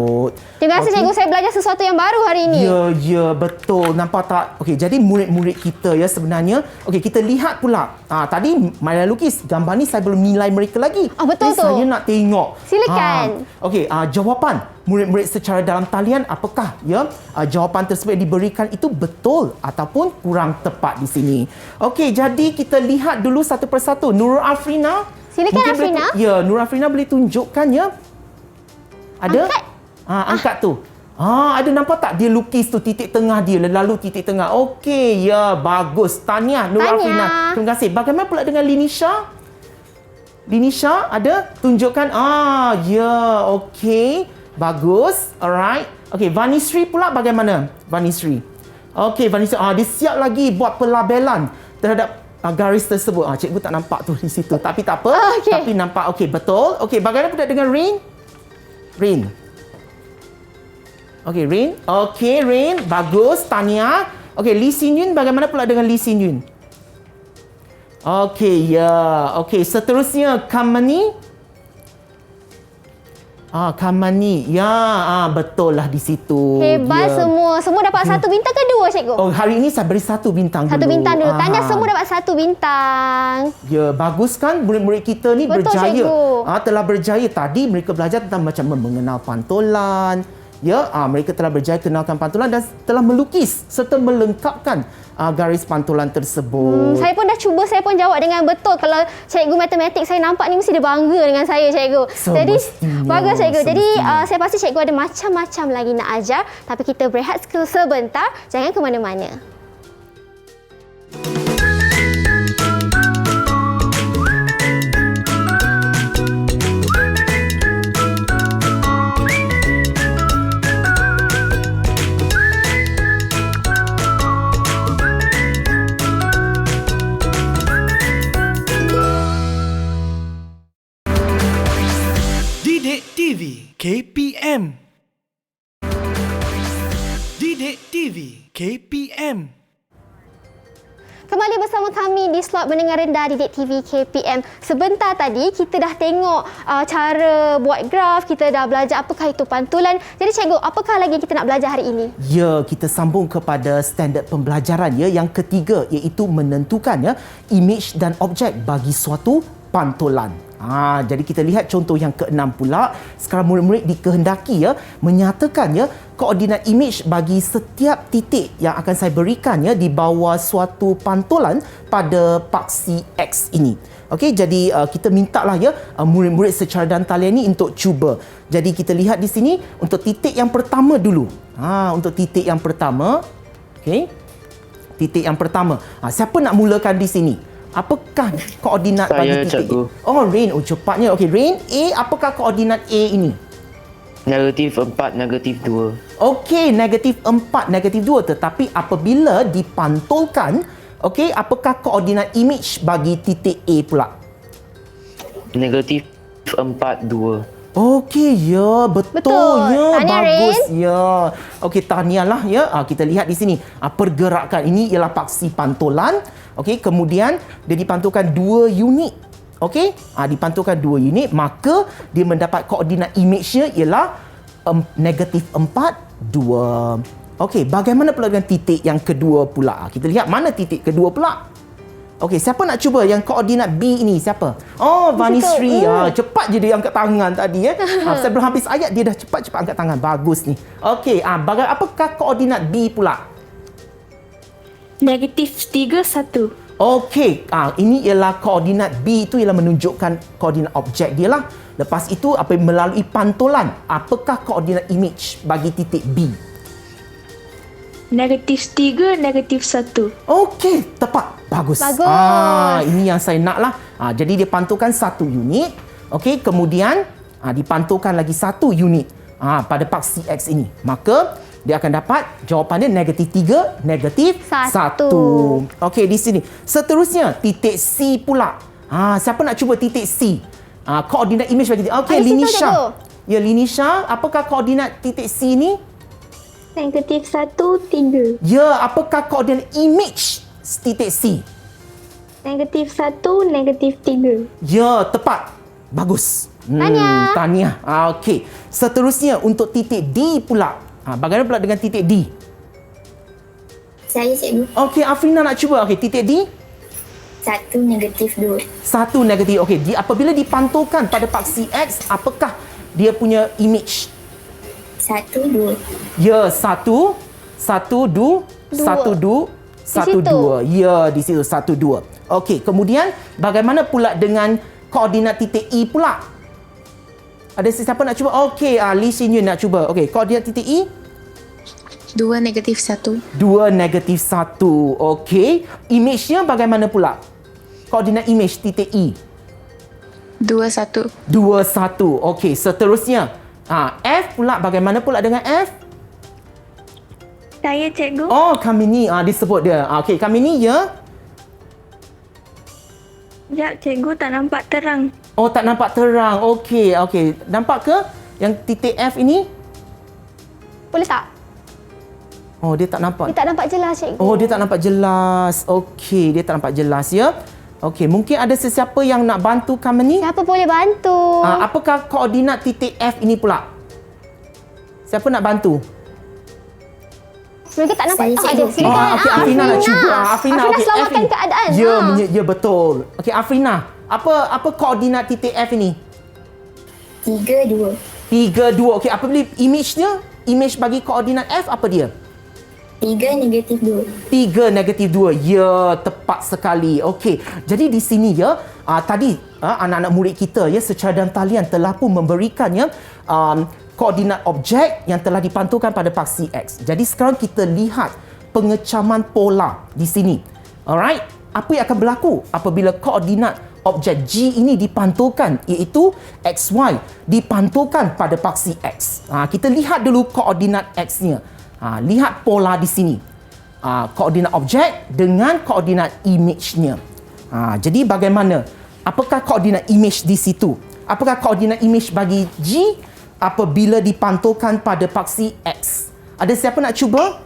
Terima kasih, Okey. cikgu. Saya belajar sesuatu yang baru hari ini. Ya, betul. Nampak tak? Okey, jadi murid-murid kita ya sebenarnya. Okey, kita lihat pula. Tadi Maya lukis. Gambar ni saya belum nilai mereka lagi. Betul Jadi tu. saya nak tengok. Silakan. Okey, jawapan murid-murid secara dalam talian apakah ya jawapan tersebut yang diberikan itu betul ataupun kurang tepat di sini. Okey, jadi kita lihat dulu satu persatu. Nurul Afrina. Silakan, mungkin Afrina. Nurul Afrina boleh tunjukkan ya. Ada? Angkat. Angkat tu. Ada nampak tak dia lukis tu titik tengah dia, lalu titik tengah. Okey, ya, bagus. Tahniah Nurul Tahniah. Afrina. Terima kasih. Bagaimana pula dengan Linisha? Linisha ada? Tunjukkan. Ya, okey. Bagus. Alright. Okey, Vanisri pula bagaimana? Vanisri. Okey, Vanisri. Dia siap lagi buat pelabelan terhadap garis tersebut. Cikgu tak nampak tu di situ. Tapi tak apa. Okey. Tapi nampak. Okey, betul. Okey, bagaimana pula dengan Rain? Rain. Okey, Rain. Okey, Rain. Bagus. Tahniah. Okey, Lee Sin Yun. Bagaimana pula dengan Lee Sin Yun? Okey, ya. Okey, seterusnya Kamani. Kamani. Ya, betul lah di situ. Hebat Ya. semua. Semua dapat satu bintang ke dua, cikgu? Hari ini saya beri satu bintang dulu. Satu bintang dulu. Tanda semua dapat satu bintang. Ya, bagus kan murid-murid kita ni Betul, berjaya. cikgu. Telah berjaya. Tadi mereka belajar tentang macam mengenal pantulan. Ya, mereka telah berjaya kenalkan pantulan dan telah melukis serta melengkapkan garis pantulan tersebut. Saya pun dah cuba, saya pun jawab dengan betul. Kalau cikgu matematik saya nampak ni mesti dia bangga dengan saya, cikgu. Jadi bagus cikgu. Jadi saya pasti cikgu ada macam-macam lagi nak ajar, tapi kita berehat sebentar, jangan ke mana-mana. Didik TV KPM. Didik TV KPM. Kembali bersama kami di slot mendengar rendah Didik TV KPM. Sebentar tadi kita dah tengok cara buat graf, kita dah belajar apakah itu pantulan. Jadi cikgu, apakah lagi kita nak belajar hari ini? Ya, kita sambung kepada standard pembelajaran ya yang ketiga, iaitu menentukan ya imej dan objek bagi suatu pantulan. Jadi kita lihat contoh yang ke-6 pula. Sekarang murid-murid dikehendaki ya menyatakan ya koordinat imej bagi setiap titik yang akan saya berikan ya di bawah suatu pantulan pada paksi X ini. Okey, jadi kita mintalah ya murid-murid secara dan talian ini untuk cuba. Jadi kita lihat di sini untuk titik yang pertama dulu. Untuk titik yang pertama. Okey. Titik yang pertama. Siapa nak mulakan di sini? Apakah koordinat bagi titik? Cikgu. Oh, Rain. Oh, cepatnya. Okey, Rain, A, apakah koordinat A ini? -4, -2. Okey, -4, -2. Tetapi apabila dipantulkan, okey, apakah koordinat imej bagi titik A pula? -4, 2. Okey, ya, betul. Ya, Tahniah, bagus. Rain. Ya. Okey, tahniahlah ya. Kita lihat di sini. Pergerakan ini ialah paksi pantulan. Okey, kemudian dia dipantulkan 2 unit. Okey, dipantulkan 2 unit, maka dia mendapat koordinat imejnya ialah -4, 2. Okey, bagaimana pula dengan titik yang kedua pula? Kita lihat mana titik kedua pula. Okey, siapa nak cuba yang koordinat B ini? Siapa? Oh, Vanisri. Cepat je dia angkat tangan tadi ya. Saya belum habis ayat dia dah cepat-cepat angkat tangan. Bagus ni. Okey, apakah koordinat B pula? -3, 1. Okey, ini ialah koordinat B itu ialah menunjukkan koordinat objek dia lah. Lepas itu melalui pantulan, apakah koordinat imej bagi titik B? -3, -1. Okey, tepat. Bagus. Ini yang saya nak lah. Jadi dia pantulkan 1 unit. Okey, kemudian dipantulkan lagi 1 unit pada paksi X ini. Maka dia akan dapat jawapannya -3, -1. Okey, di sini. Seterusnya, titik C pula. Siapa nak cuba titik C? Koordinat imej bagi titik. Okey, Linisha. Ya, Linisha, apakah koordinat titik C ni? -1, 3. Ya, apakah koordinat imej titik C? -1, -3. Ya, tepat. Bagus. Tahniah. Okey. Seterusnya untuk titik D pula. Bagaimana pula dengan titik D? Saya cikgu. Okey, Afrina nak cuba. Okey, titik D? 1, -2. 1 negatif. Okey, apabila dipantulkan pada paksi X, apakah dia punya imej? 1, 2. Ya, 1, 2, 1, 2. Ya, di situ 1, 2. Okey, kemudian bagaimana pula dengan koordinat titik E pula? Ada sesiapa nak cuba? Okey, Lee Xin Yun nak cuba. Okey, koordinat titik E? 2, -1. 2, -1. Okey, imejnya bagaimana pula? Koordinat imej titik E? 2, 1. 2, 1. Okey, seterusnya. F pula, bagaimana pula dengan F? Saya cikgu. Oh, kami ni disebut dia. Okey, kami ni ya. Sekejap cikgu, tak nampak terang. Oh, tak nampak terang. Okey. Nampak ke yang titik F ini? Boleh tak? Oh, dia tak nampak. Dia tak nampak jelas, cikgu. Oh, dia tak nampak jelas. Okey, dia tak nampak jelas ya. Okey, mungkin ada sesiapa yang nak bantu kami ni? Siapa boleh bantu? Apakah koordinat titik F ini pula? Siapa nak bantu? Mereka tak nampak. Saya cikgu. Silakan. Okey, Afrina nak cuba. Afrina okey, selamatkan F ini. keadaan. Ya, betul. Okey, Afrina, apa koordinat titik F ini? 3, 2. 3, 2. Okey, apabila imejnya? image bagi koordinat F apa dia? 3 negatif 2. 3 negatif 2. Ya, tepat sekali. Okey. Jadi di sini ya, tadi anak-anak murid kita ya secara dan talian telah pun memberikannya koordinat objek yang telah dipantulkan pada paksi X. Jadi sekarang kita lihat pengecaman pola di sini. Alright? Apa yang akan berlaku apabila koordinat objek G ini dipantulkan, iaitu XY dipantulkan pada paksi X. Kita lihat dulu koordinat X-nya. Lihat pola di sini. Koordinat objek dengan koordinat image-nya. Jadi bagaimana? Apakah koordinat image di situ? Apakah koordinat image bagi G apabila dipantulkan pada paksi X? Ada siapa nak cuba?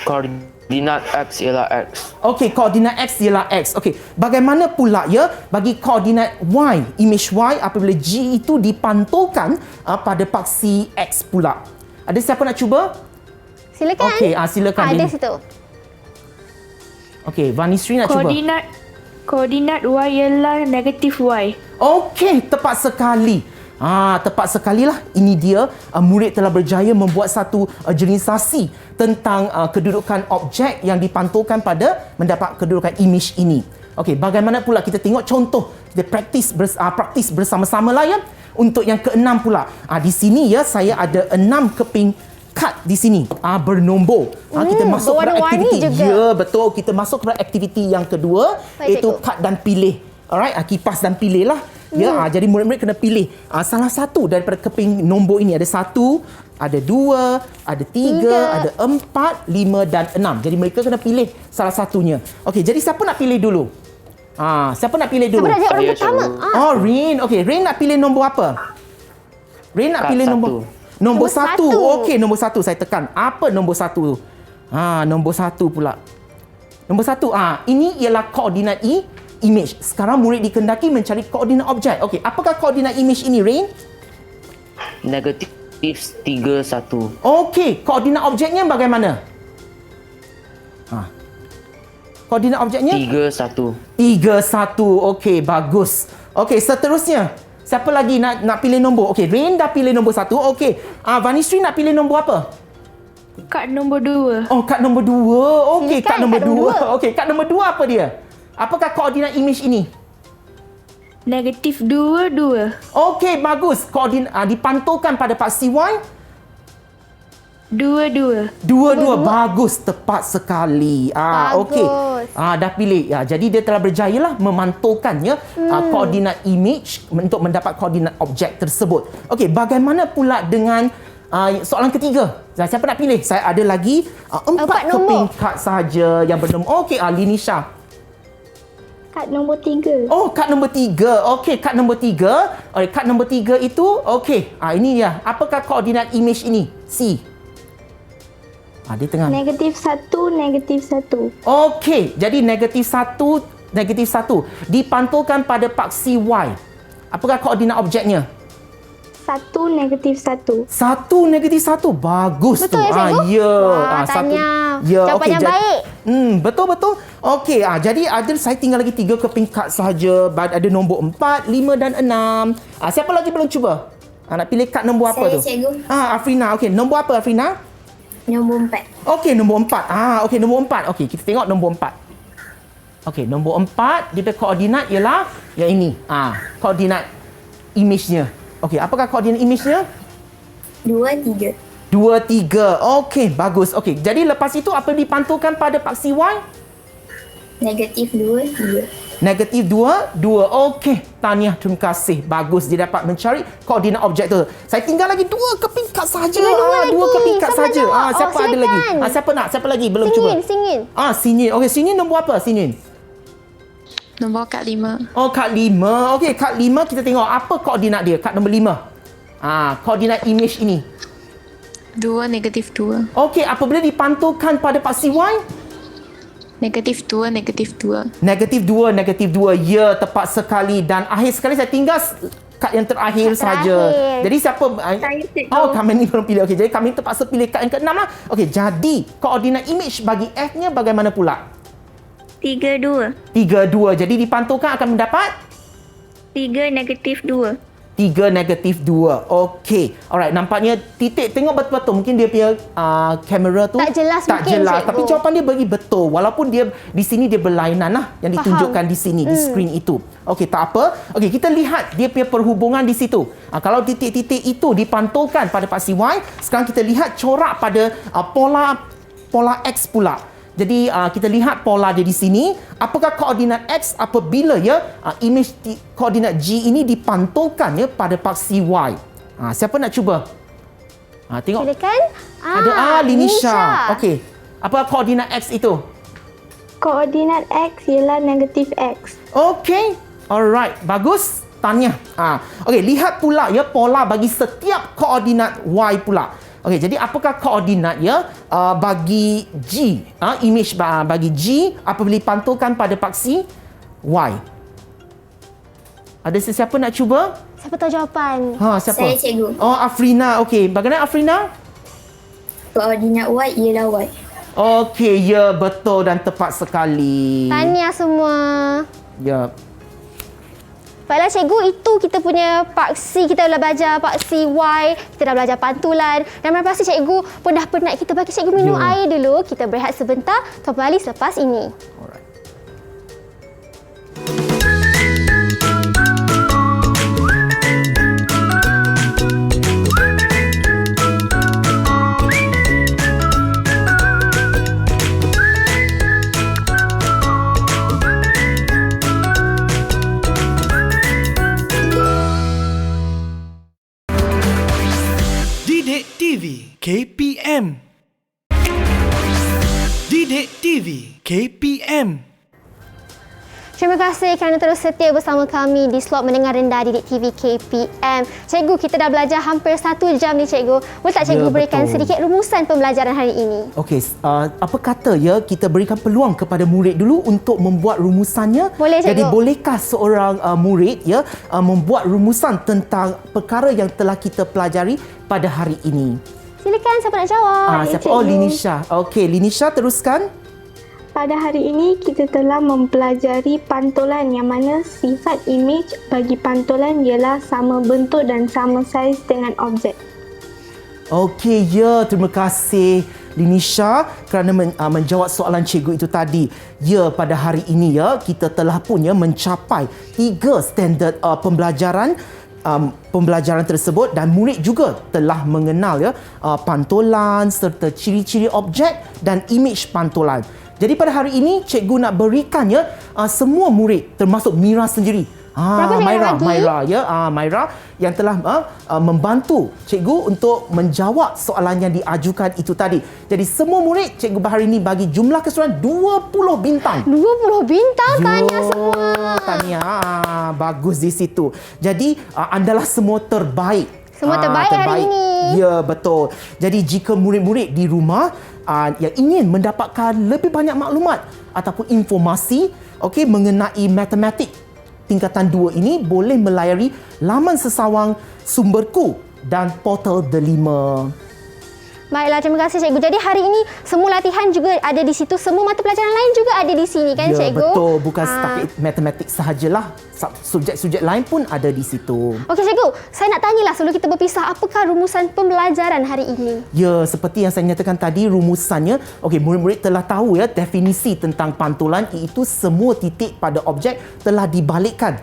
Koordinat X ialah X. Okey, koordinat X ialah X. Okey, bagaimana pula ya bagi koordinat Y, image Y apabila G itu dipantulkan pada paksi X pula? Ada siapa nak cuba? Silakan. Okey, silakan. Ada situ. Okey, Vanisri nak cuba. Koordinat Y ialah negatif Y. Okey, tepat sekali. Tepat sekali lah. Ini dia murid telah berjaya membuat satu generalisasi tentang kedudukan objek yang dipantulkan pada mendapat kedudukan image ini. Okey, bagaimana pula kita tengok contoh kita praktis bersama-sama lah ya. Untuk yang keenam pula. Di sini ya saya ada 6 keping kad di sini. Bernombor. Kita masuk kepada aktiviti. Ya, betul. Kita masuk kepada aktiviti yang kedua iaitu kad dan pilih. Alright, kipas dan pilih lah. Ya, jadi murid-murid kena pilih salah satu daripada keping nombor ini. Ada 1, ada 2, ada 3, ada 4, 5 dan 6. Jadi mereka kena pilih salah satunya. Okey, jadi siapa nak pilih dulu? Siapa nak pilih dulu? Siapa nak jadi orang pertama? Rain. Okey, Rain nak pilih nombor apa? Rain nak pilih nombor Nombor 1. satu. Okey, nombor 1 saya tekan. Apa nombor 1 tu? Nombor 1 pula. Nombor 1. Ini ialah koordinat image. Sekarang murid dikendaki mencari koordinat objek. Okey, apakah koordinat image ini, Rain? Negatif 3, 1. Okey, koordinat objeknya bagaimana? Koordinat objeknya? 3, 1. 3, 1. Okey, bagus. Okey, seterusnya. Siapa lagi nak pilih nombor? Okey, Rain dah pilih nombor 1. Okey, Vanisri nak pilih nombor apa? Kad nombor 2. Oh, kad nombor 2. Okey, kad nombor 2. kad Okey, kad nombor 2 apa dia? Apakah koordinat image ini? Negatif 2, 2. Okey, bagus. Koordinat dipantulkan pada paksi Y. 2, 2. 2. Bagus, tepat sekali. Bagus. Okey. Dah pilih. Jadi dia telah berjaya lah memantulkannya koordinat image untuk mendapat koordinat objek tersebut. Okey, bagaimana pula dengan soalan ketiga? Siapa nak pilih? Saya ada lagi 4 keping kad sahaja yang bernombor. Okey, Linisha. Kad nombor 3. Oh, kad nombor 3. Okey, kad nombor 3. Okey, kad nombor 3 itu, okey. Ini dia. Apakah koordinat image ini? C. Di tengah. Negatif 1, negatif 1. Okey, jadi negatif 1, negatif 1. Dipantulkan pada paksi Y. Apakah koordinat objeknya? 1, negatif 1. 1, negatif 1. Bagus. Betul tu. ya, cikgu? Ya. Wah, tanya. Jawapan yang baik. Betul. Okey, jadi ada saya tinggal lagi 3 keping kad sahaja. Ada nombor 4, 5 dan 6. Siapa lagi belum cuba? Nak pilih kad nombor apa tu? Saya, cikgu. Afrina. Okey, nombor apa Afrina? Nombor 4. Okey, nombor 4. Okey, nombor 4. Okey, kita tengok nombor 4. Okey, nombor 4, dia punya koordinat ialah yang ini. Koordinat image-nya. Okey, apakah koordinat image-nya? 2, 3. 2, 3. Okey, bagus. Okey, jadi lepas itu apa dipantulkan pada paksi Y? Negatif 2, 3. Negatif 2, 2. Okey, tahniah, terima kasih. Bagus, dia dapat mencari koordinat objek tu. Saya tinggal lagi 2 keping kad saja. 2 keping kad saja. Siapa ada lagi? Siapa lagi belum cuba? Singin. Sinin. Okey, Sinin nombor apa, Sinin? Nombor kad 5. Oh, kad 5. Okey, kad 5 kita tengok apa koordinat dia. Kad nombor 5. Koordinat image ini. 2, negatif 2. Okey, apabila dipantulkan pada paksi Y? Negatif 2, negatif 2. Negatif 2, negatif 2. Ya, tepat sekali. Dan akhir sekali saya tinggal kad yang terakhir saja. Jadi siapa? Saya, cikgu. Kami ni belum pilih. Okey, jadi kami terpaksa pilih kad yang ke-6 lah. Okey, jadi koordinat image bagi F-nya bagaimana pula? 3, 2. 3, 2. Jadi dipantulkan akan mendapat? 3, negatif 2. 3 negatif 2. Okey. Alright, nampaknya titik tengok betul-betul. Mungkin dia punya kamera tu Tak jelas tak mungkin, jelas. cikgu. Tapi jawapan dia bagi betul. Walaupun dia di sini dia berlainan lah yang ditunjukkan di sini di skrin itu. Okey, tak apa. Okey, kita lihat dia punya perhubungan di situ. Kalau titik-titik itu dipantulkan pada paksi Y, sekarang kita lihat corak pada pola X pula. Jadi kita lihat pola dia di sini. Apakah koordinat X apabila imej koordinat G ini dipantulkan pada paksi Y? Siapa nak cuba? Tengok. Silakan. Ada Linisha. Okey. Apa koordinat X itu? Koordinat X ialah negatif X. Okey. Alright, bagus. Tanya. Okey, lihat pula pola bagi setiap koordinat Y pula. Okey, jadi apakah koordinat bagi G? Imej bagi G apabila dipantulkan pada paksi Y. Ada sesiapa nak cuba? Siapa tahu jawapan? Siapa? Saya, cikgu. Oh, Afrina. Okey, bagaimana Afrina? Koordinat Y ialah Y. Okey, ya, betul dan tepat sekali. Tahniah semua. Ya. Baiklah cikgu, itu kita punya paksi. Kita dah belajar paksi Y, kita dah belajar pantulan. Dan mana pasti cikgu pun dah penat. Kita bagi cikgu minum air dulu. Kita berehat sebentar. Kembali selepas ini. Alright. Didik TV KPM. Didik TV KPM. Terima kasih kerana terus setia bersama kami di slot mendengar rendah Didik TV KPM. Cikgu, kita dah belajar hampir 1 jam ni cikgu. Boleh tak cikgu berikan betul. sedikit rumusan pembelajaran hari ini? Okey, apa kata kita berikan peluang kepada murid dulu untuk membuat rumusannya. Boleh, cikgu. Jadi bolehkah seorang murid membuat rumusan tentang perkara yang telah kita pelajari pada hari ini? Silakan, siapa nak jawab? Siapa? Oh, Linisha. Okey, Linisha teruskan. Pada hari ini kita telah mempelajari pantulan yang mana sifat imej bagi pantulan ialah sama bentuk dan sama saiz dengan objek. Okey, ya, terima kasih Linisha kerana menjawab soalan cikgu itu tadi. Ya, pada hari ini kita telah pun mencapai 3 standard pembelajaran tersebut dan murid juga telah mengenal pantulan serta ciri-ciri objek dan imej pantulan. Jadi pada hari ini cikgu nak berikan semua murid termasuk Mira sendiri. Myra yang telah membantu cikgu untuk menjawab soalan yang diajukan itu tadi. Jadi semua murid cikgu hari ini bagi jumlah keseluruhan 20 bintang. 20 bintang, tahniah semua. Tahniah. Bagus di situ. Jadi anda lah semua terbaik. Semua terbaik hari ini. Ya, betul. Jadi jika murid-murid di rumah yang ingin mendapatkan lebih banyak maklumat ataupun informasi mengenai matematik tingkatan 2 ini, boleh melayari laman sesawang Sumberku dan portal Delima. Baiklah, terima kasih cikgu. Jadi hari ini semua latihan juga ada di situ. Semua mata pelajaran lain juga ada di sini kan cikgu? Ya, betul. Bukan setakat matematik sahajalah. Subjek-subjek lain pun ada di situ. Okey cikgu, saya nak tanyalah sebelum kita berpisah, apakah rumusan pembelajaran hari ini? Ya, seperti yang saya nyatakan tadi, rumusannya, murid-murid telah tahu definisi tentang pantulan, iaitu semua titik pada objek telah dibalikkan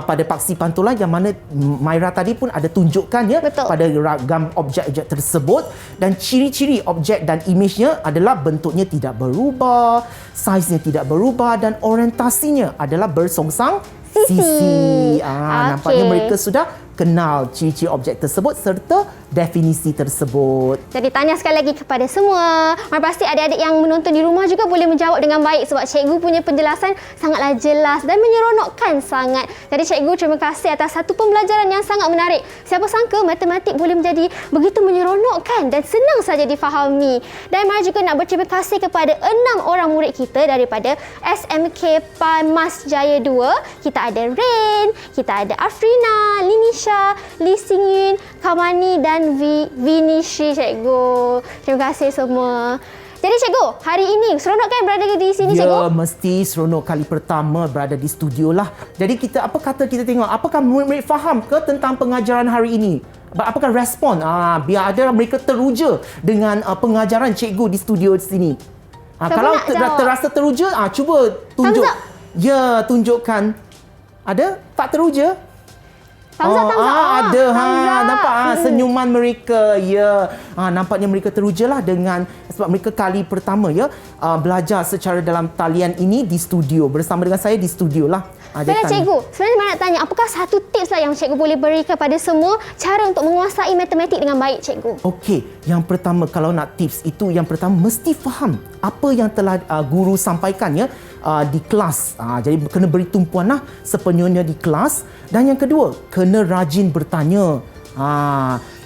pada paksi pantulan yang mana Myra tadi pun ada tunjukkan pada ragam objek-objek tersebut, dan ciri-ciri objek dan imejnya adalah bentuknya tidak berubah, saiznya tidak berubah dan orientasinya adalah bersongsang sisi. Nampaknya mereka sudah kenal ciri-ciri objek tersebut serta definisi tersebut. Jadi tanya sekali lagi kepada semua. Pasti adik-adik yang menonton di rumah juga boleh menjawab dengan baik sebab cikgu punya penjelasan sangatlah jelas dan menyeronokkan sangat. Jadi cikgu, terima kasih atas satu pembelajaran yang sangat menarik. Siapa sangka matematik boleh menjadi begitu menyeronokkan dan senang saja difahami. Dan mari juga nak berterima kasih kepada 6 orang murid kita daripada SMK Palmas Jaya 2. Kita ada Rain, kita ada Afrina, Linisha, Lee Xingyun, Kamani dan Vinishri cikgu. Terima kasih semua. Jadi cikgu, hari ini seronok kan berada di sini cikgu? Ya, mesti seronok kali pertama berada di studio lah. Jadi apa kata kita tengok, apakah murid-murid faham ke tentang pengajaran hari ini? Apakah respon? Biar ada mereka teruja dengan pengajaran cikgu di studio di sini. Kalau terasa teruja, cuba tunjuk. Ya, tunjukkan. Ada? Tak teruja? Thumbs up. Ada. Thumbs up. Nampak senyuman mereka. Ya. Nampaknya mereka terujalah dengan sebab mereka kali pertama ya belajar secara dalam talian ini di studio bersama dengan saya di studio lah. Baiklah cikgu, sebenarnya saya nak tanya, apakah satu tips lah yang cikgu boleh beri kepada semua cara untuk menguasai matematik dengan baik cikgu? Okey, yang pertama kalau nak tips itu yang pertama mesti faham apa yang telah guru sampaikan ya di kelas. Jadi kena beri tumpuan lah sepenuhnya di kelas. Dan yang kedua, kena rajin bertanya.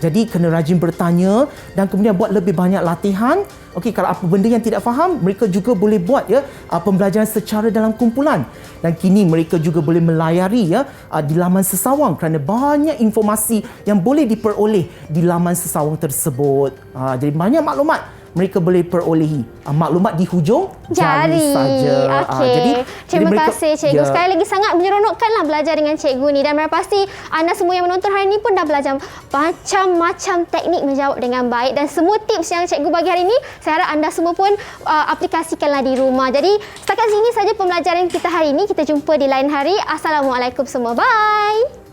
Jadi kena rajin bertanya dan kemudian buat lebih banyak latihan. Okey, kalau apa benda yang tidak faham, mereka juga boleh buat ya pembelajaran secara dalam kumpulan. Dan kini mereka juga boleh melayari ya di laman sesawang kerana banyak informasi yang boleh diperoleh di laman sesawang tersebut. Jadi banyak maklumat mereka boleh perolehi. Maklumat di hujung jari saja. Okey. Terima kasih cikgu. Sekali lagi sangat menyeronokkanlah belajar dengan cikgu ni dan saya pasti anda semua yang menonton hari ini pun dah belajar macam-macam teknik menjawab dengan baik dan semua tips yang cikgu bagi hari ini saya harap anda semua pun aplikasikanlah di rumah. Jadi setakat sini saja pembelajaran kita hari ini. Kita jumpa di lain hari. Assalamualaikum semua. Bye.